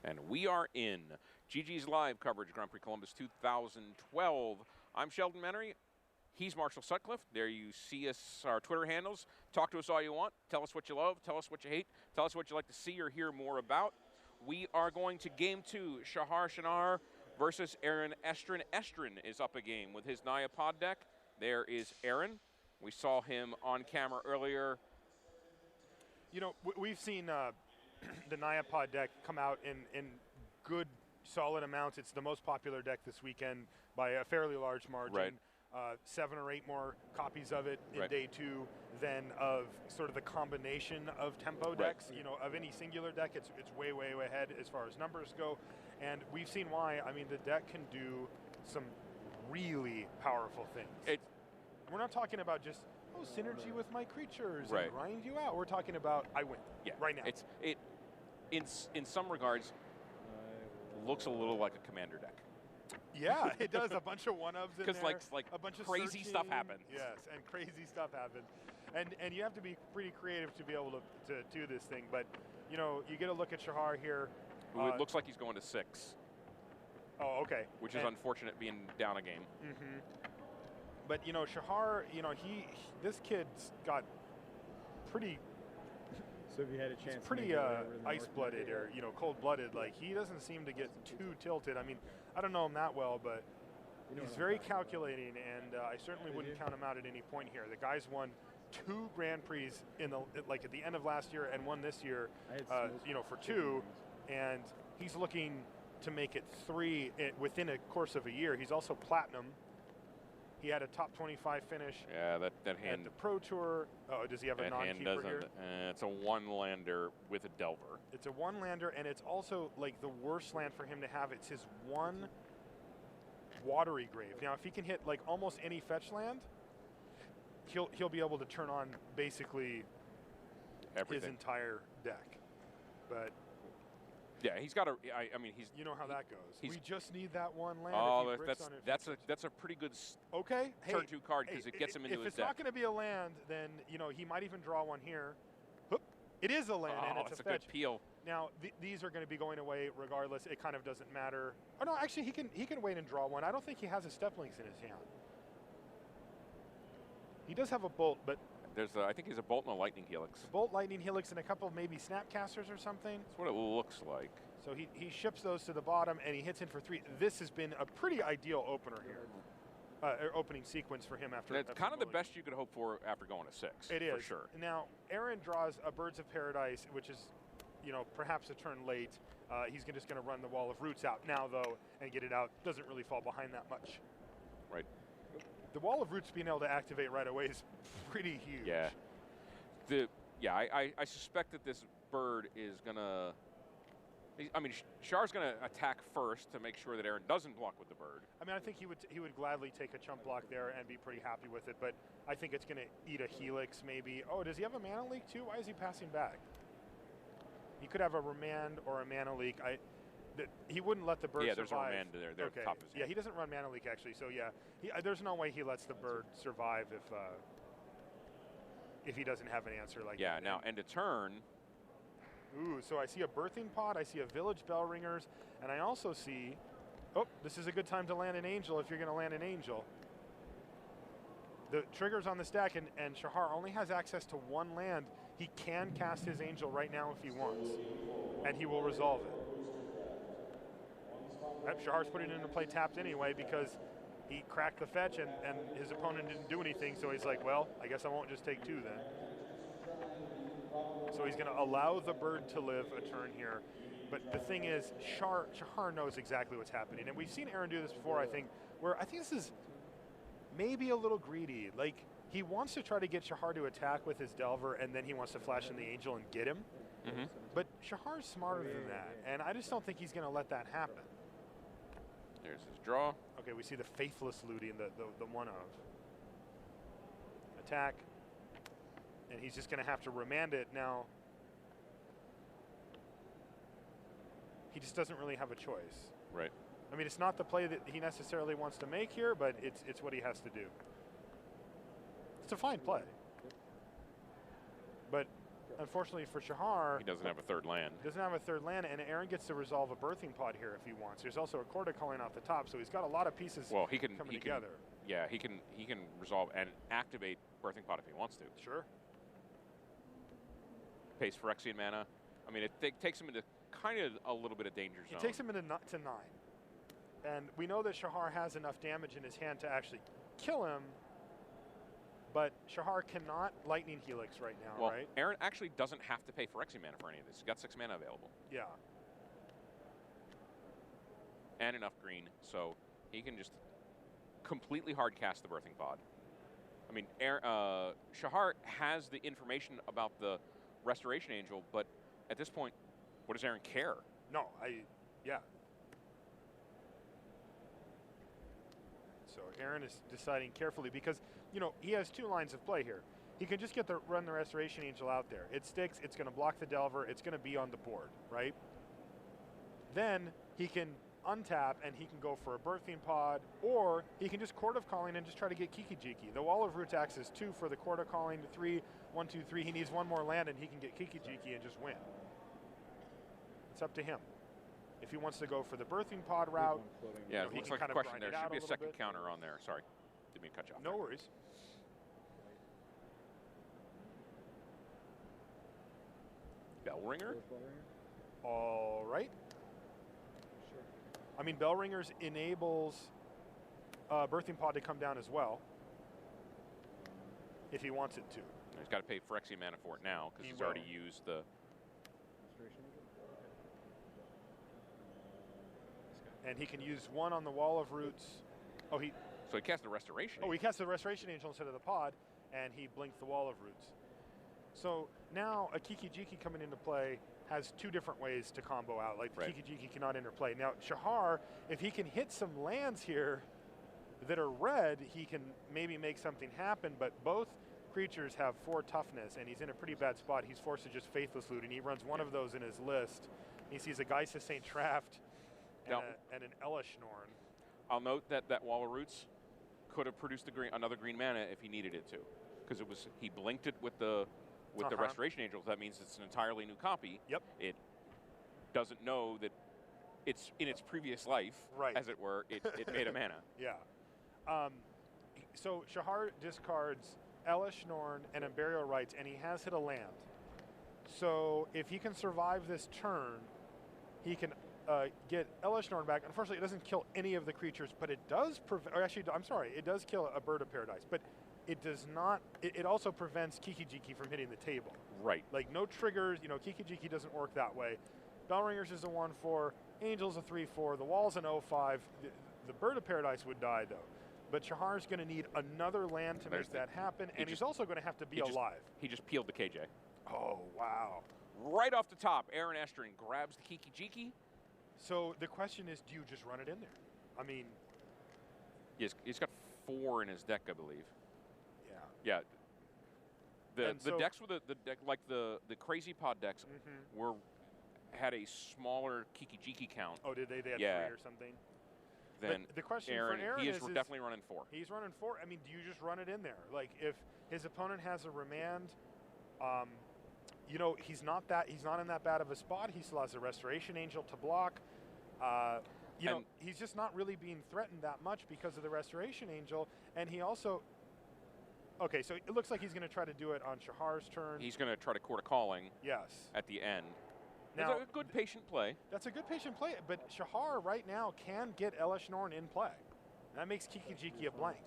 And we are in GG's live coverage, Grand Prix Columbus 2012. I'm Sheldon Menery. He's Marshall Sutcliffe. There you see us, our Twitter handles. Talk to us all you want. Tell us what you love. Tell us what you hate. Tell us what you'd like to see or hear more about. We are going to Game 2, Shenhar versus Estrin. Estrin is up a game with his Naya pod deck. There is Aaron. We saw him on camera earlier. You know, we've seen the Naya pod deck come out in good, solid amounts. It's the most popular deck this weekend by a fairly large margin. Right. 7 or 8 more copies of it in day 2 than of sort of the combination of tempo decks. You know, of any singular deck, it's way, way, way ahead as far as numbers go. And we've seen why. I mean, the deck can do some really powerful things. We're not talking about just, synergy with my creatures and grind you out. We're talking about, I win right now. In some regards, looks a little like a commander deck. Yeah, it does. A bunch of one-ups in there. Because like a bunch of crazy stuff happens. Yes, and crazy stuff happens. And you have to be pretty creative to be able to do this thing. But, you know, you get a look at Shenhar here. It looks like he's going to 6. Oh, okay. Which is unfortunate being down a game. Mm-hmm. But, you know, Shenhar, you know, this kid's got pretty... So if you had a chance, pretty ice-blooded or, you know, cold-blooded. Like, he doesn't seem to get too tilted. I mean, I don't know him that well, but he's very calculating, and I certainly wouldn't count him out at any point here. The guy's won 2 Grand Prix at the end of last year and one this year, you know, for 2, and he's looking to make it 3 within a course of a year. He's also platinum. He had a top 25 finish. Yeah, that hand. At the Pro Tour. Oh, does he have a non-keeper here? It's a 1-lander with a Delver. It's a 1-lander, and it's also like the worst land for him to have. It's his 1 watery grave. Now, if he can hit like almost any fetch land, he'll be able to turn on basically his entire deck. But yeah, he's got a. I mean, he's. You know how that goes. We just need that 1 land. Oh, that's a pretty good. Turn 2 card because it gets him into his deck. If it's not going to be a land, then you know he might even draw one here. Hoop. It is a land, and it's a fetch. Good peel. Now these are going to be going away regardless. It kind of doesn't matter. Oh no, actually he can wait and draw one. I don't think he has a Step Links in his hand. He does have a Bolt, but. I think he's a Bolt and a Lightning Helix. Bolt, Lightning Helix, and a couple of maybe Snapcasters or something. That's what it looks like. So he ships those to the bottom, and he hits in for 3. This has been a pretty ideal opener here. Opening sequence for him after. It's kind of the best you could hope for after going to 6. It is. For sure. Now, Aaron draws a Birds of Paradise, which is, you know, perhaps a turn late. He's just going to run the Wall of Roots out now, though, and get it out. Doesn't really fall behind that much. Right. The Wall of Roots being able to activate right away is pretty huge. Yeah. I suspect that this bird is going to... I mean, Shar's going to attack first to make sure that Aaron doesn't block with the bird. I mean, I think he would gladly take a chump block there and be pretty happy with it, but I think it's going to eat a Helix maybe. Oh, does he have a mana leak too? Why is he passing back? He could have a Remand or a mana leak. He wouldn't let the bird survive. Yeah, there's a Remand there. Okay. Top of his hand. Yeah, he doesn't run mana leak actually, so yeah. There's no way he lets the bird survive if he doesn't have an answer like that. Yeah, now end of turn. Ooh, so I see a Birthing Pod, I see a Village Bell Ringers, and I also see, this is a good time to land an Angel if you're going to land an Angel. The trigger's on the stack, and Shenhar only has access to 1 land. He can cast his Angel right now if he wants, and he will resolve it. Shenhar's putting it into play tapped anyway because he cracked the fetch and his opponent didn't do anything, so he's like, well, I guess I won't just take 2 then. So he's going to allow the bird to live a turn here. But the thing is, Shenhar knows exactly what's happening. And we've seen Aaron do this before, I think, where I think this is maybe a little greedy. Like, he wants to try to get Shenhar to attack with his Delver, and then he wants to flash in the Angel and get him. Mm-hmm. But Shenhar's smarter than that, and I just don't think he's going to let that happen. There's his draw. Okay, we see the Faithless looting, the one of. Attack. And he's just going to have to remand it now. He just doesn't really have a choice. Right. I mean, it's not the play that he necessarily wants to make here, but it's what he has to do. It's a fine play. But unfortunately for Shenhar, He doesn't have a third land. doesn't have a third land, and Aaron gets to resolve a birthing pod here if he wants. There's also a Corda calling out the top, so he's got a lot of pieces Well, coming together. Yeah, he can resolve and activate birthing pod if he wants to. Sure. Pays Phyrexian mana. I mean, it takes him into kind of a little bit of danger zone. It takes him into to 9. And we know that Shenhar has enough damage in his hand to actually kill him, but Shenhar cannot Lightning Helix right now, well, right? Aaron actually doesn't have to pay Phyrexian mana for any of this. He's got 6 mana available. Yeah. And enough green, so he can just completely hard cast the birthing pod. I mean, Shenhar has the information about the Restoration Angel, but at this point, what does Aaron care? No, yeah. So Aaron is deciding carefully because, you know, he has 2 lines of play here. He can just run the Restoration Angel out there. It sticks, it's going to block the Delver, it's going to be on the board, right? Then he can untap and he can go for a birthing pod, or he can just Court of Calling and just try to get Kiki-Jiki. The Wall of Roots acts as 2 for the Court of Calling, 3, 1, 2, 3. He needs 1 more land and he can get Kiki-Jiki and just win. It's up to him. If he wants to go for the birthing pod route, yeah, you know, it looks like a question there. Should be a second counter on there. Sorry, didn't mean to cut you off. No worries. Bellringer? All right. I mean, Bellringers enables birthing pod to come down as well, if he wants it to. He's got to pay Phyrexian mana for it now because he's already used the. And he can use 1 on the Wall of Roots. Oh, So he cast the Restoration. Oh, he cast the Restoration Angel instead of the pod, and he blinked the Wall of Roots. So now a Kiki-Jiki coming into play has 2 different ways to combo out. Like the Kiki-Jiki cannot interplay. Now Shenhar, if he can hit some lands here that are red, he can maybe make something happen. But both creatures have 4 toughness, and he's in a pretty bad spot. He's forced to just Faithless Loot, and he runs one of those in his list. He sees a Geist of St. Traft and an Elishnorn. I'll note that Wall of Roots could have produced another green mana if he needed it to, because he blinked it with the Restoration Angels. That means it's an entirely new copy. Yep. It doesn't know that it's in its previous life, as it were. It made a mana. Yeah. So Shenhar discards Elishnorn and Burial Rites, and he has hit a land. So if he can survive this turn, he can get Elishnorn back. Unfortunately, it doesn't kill any of the creatures, but it does it does kill a Bird of Paradise, but it does not. It also prevents Kiki-Jiki from hitting the table. Right. Like no triggers. You know, Kiki-Jiki doesn't work that way. Bellringers is a 1/4. Angel's a 3/4. The Wall's an 0/5. The Bird of Paradise would die though. But Shenhar's going to need another land to make that happen, and he's also going to have to be alive. He just peeled the KJ. Oh wow! Right off the top, Aaron Estrin grabs the Kiki-Jiki. So the question is, do you just run it in there? I mean, he's got 4 in his deck, I believe. Yeah. Yeah. The decks with the deck, like the Crazy Pod decks, had a smaller Kiki-Jiki count. Oh, did they? They had 3 or something. Then the question Aaron, for Aaron he is is definitely running 4. He's running 4. I mean, do you just run it in there? Like if his opponent has a remand, you know, he's not in that bad of a spot. He still has a Restoration Angel to block. You know, he's just not really being threatened that much because of the Restoration Angel, and he also. Okay, so it looks like he's going to try to do it on Shenhar's turn. He's going to try to Court of Calling. Yes. At the end. Now, that's a good patient play. That's a good patient play, but Shenhar right now can get Elishnorn in play. That makes Kiki-Jiki a blank.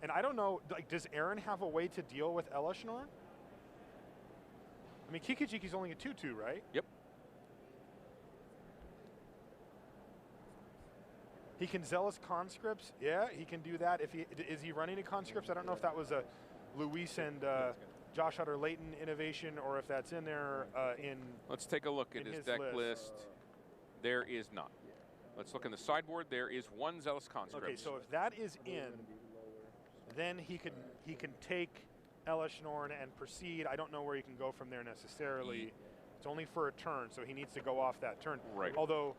And I don't know, like, does Aaron have a way to deal with Elishnorn? I mean, Kiki-Jiki's only a 2/2, right? Yep. He can Zealous Conscripts. Yeah, he can do that. Is he running a Conscripts? I don't know if that was a Luis and Josh Hutter Layton innovation, or if that's in there Let's take a look at his deck list. There is not. Let's look in the sideboard. There is 1 Zealous Conscript. Okay, so if that is in, then he can take Elishnorn and proceed. I don't know where he can go from there necessarily. It's only for a turn, so he needs to go off that turn. Right. Although,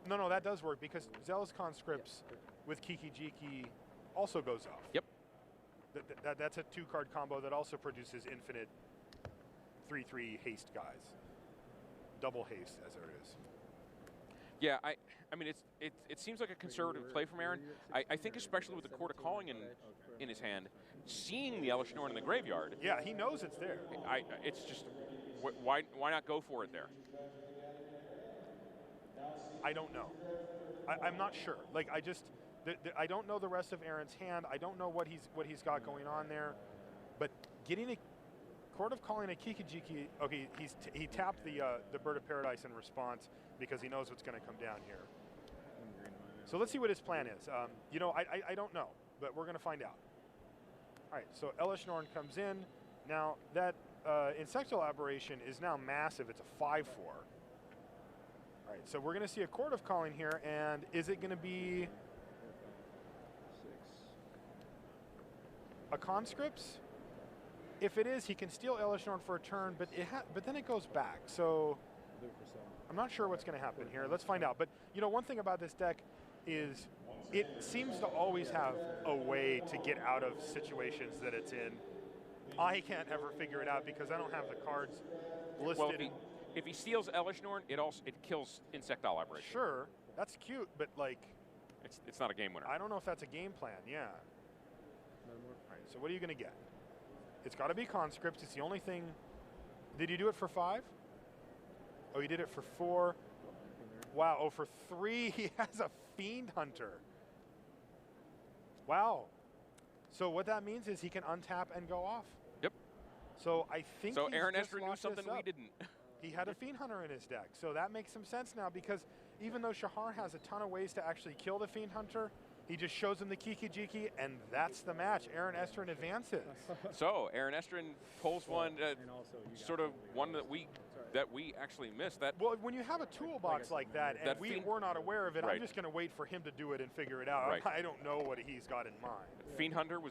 no, that does work because Zealous Conscripts with Kiki-Jiki also goes off. Yep. That's a 2-card combo that also produces infinite 3/3 haste guys. Double haste, as there is. Yeah, I mean, it seems like a conservative play from Aaron. I think especially with the Court of Calling in his hand, seeing the Elish Norn in the graveyard. Yeah, he knows it's there. It's just, why not go for it there? I don't know. I'm not sure. Like, I don't know the rest of Aaron's hand. I don't know what he's got going on there. But getting a Court of Calling a Kikijiki. Okay, he tapped the Bird of Paradise in response because he knows what's going to come down here. So let's see what his plan is. You know, I don't know, but we're going to find out. All right, so Elish Norn comes in. Now that Insectile Aberration is now massive. It's a 5/4. All right, so we're going to see a Court of Calling here, and is it going to be a Conscripts? If it is, he can steal Elish Norn for a turn, but then it goes back. So I'm not sure what's going to happen here. Let's find out. But you know, one thing about this deck is it seems to always have a way to get out of situations that it's in. I can't ever figure it out because I don't have the cards listed. Well, if he steals Elish Norn, it kills Insectile Aberration. Sure, that's cute, but like, it's not a game winner. I don't know if that's a game plan. Yeah. All right. So what are you going to get? It's got to be Conscripts. It's the only thing. Did you do it for 5? Oh, you did it for 4. Wow. Oh, for 3, he has a Fiend Hunter. Wow. So what that means is he can untap and go off. Yep. So I think so he's Aaron just Estrin knew locked something this up. we didn't. He had a Fiend Hunter in his deck. So that makes some sense now because even though Shenhar has a ton of ways to actually kill the Fiend Hunter, he just shows him the Kikijiki, and that's the match. Aaron Estrin advances. So Aaron Estrin pulls one, sort of one that we actually missed. That well, when you have a toolbox like that, and we're not aware of it, right. I'm just going to wait for him to do it and figure it out. Right. I don't know what he's got in mind. Fiend Hunter was